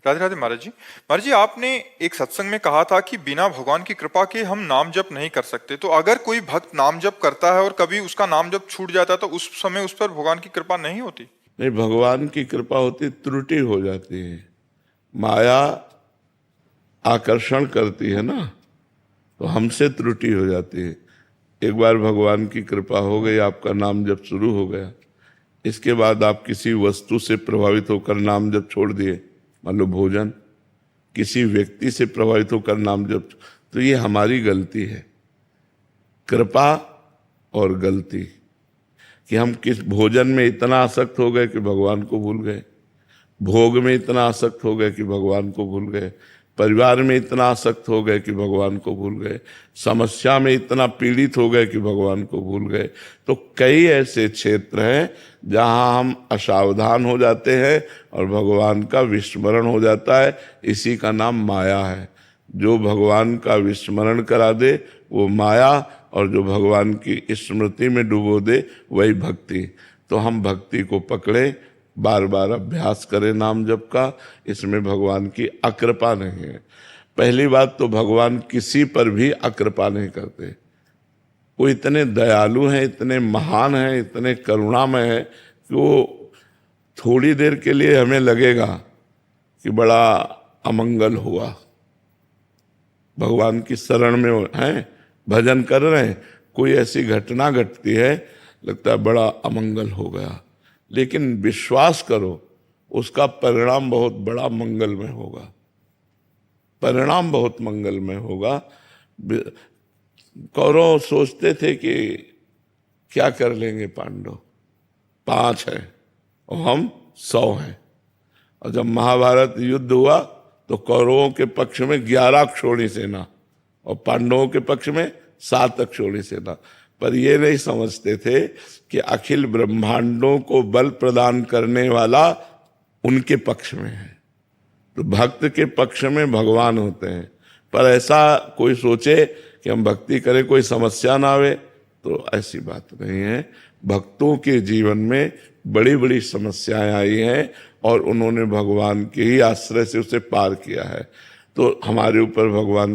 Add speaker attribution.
Speaker 1: राधे राधे महाराज जी। महाराज जी, आपने एक सत्संग में कहा था कि बिना भगवान की कृपा के हम नाम जप नहीं कर सकते। तो अगर कोई भक्त नाम जप करता है और कभी उसका नाम जप छूट जाता है तो उस समय उस पर भगवान की कृपा नहीं होती?
Speaker 2: नहीं, भगवान की कृपा होती, त्रुटि हो जाती है। माया आकर्षण करती है ना, तो हमसे त्रुटि हो जाती है। एक बार भगवान की कृपा हो गई, आपका नाम जप शुरू हो गया, इसके बाद आप किसी वस्तु से प्रभावित होकर नाम जप छोड़ दिए, मान लो भोजन, किसी व्यक्ति से प्रभावित होकर नाम जप, तो ये हमारी गलती है। कृपा और गलती कि हम किस भोजन में इतना आसक्त हो गए कि भगवान को भूल गए, भोग में इतना आसक्त हो गए कि भगवान को भूल गए, परिवार में इतना आसक्त हो गए कि भगवान को भूल गए, समस्या में इतना पीड़ित हो गए कि भगवान को भूल गए। तो कई ऐसे क्षेत्र हैं जहां हम असावधान हो जाते हैं और भगवान का विस्मरण हो जाता है। इसी का नाम माया है। जो भगवान का विस्मरण करा दे वो माया, और जो भगवान की स्मृति में डुबो दे वही भक्ति। तो हम भक्ति को पकड़े, बार बार अभ्यास करें नाम जप का, इसमें भगवान की अकृपा नहीं है। पहली बात तो भगवान किसी पर भी अकृपा नहीं करते। वो इतने दयालु हैं, इतने महान हैं, इतने करुणामय हैं कि वो थोड़ी देर के लिए हमें लगेगा कि बड़ा अमंगल हुआ, भगवान की शरण में हैं, भजन कर रहे हैं, कोई ऐसी घटना घटती है, लगता है बड़ा अमंगल हो गया, लेकिन विश्वास करो उसका परिणाम बहुत बड़ा मंगलमय होगा, परिणाम बहुत मंगलमय होगा। कौरव सोचते थे कि क्या कर लेंगे पांडव, 5 हैं और हम 100 हैं, और जब महाभारत युद्ध हुआ तो कौरवों के पक्ष में 11 अक्षौणी सेना और पांडवों के पक्ष में 7 अक्षौणी सेना। पर ये नहीं समझते थे कि अखिल ब्रह्मांडों को बल प्रदान करने वाला उनके पक्ष में है। तो भक्त के पक्ष में भगवान होते हैं। पर ऐसा कोई सोचे कि हम भक्ति करें कोई समस्या ना आवे, तो ऐसी बात नहीं है। भक्तों के जीवन में बड़ी बड़ी समस्याएं आई हैं और उन्होंने भगवान के ही आश्रय से उसे पार किया है। तो हमारे ऊपर भगवान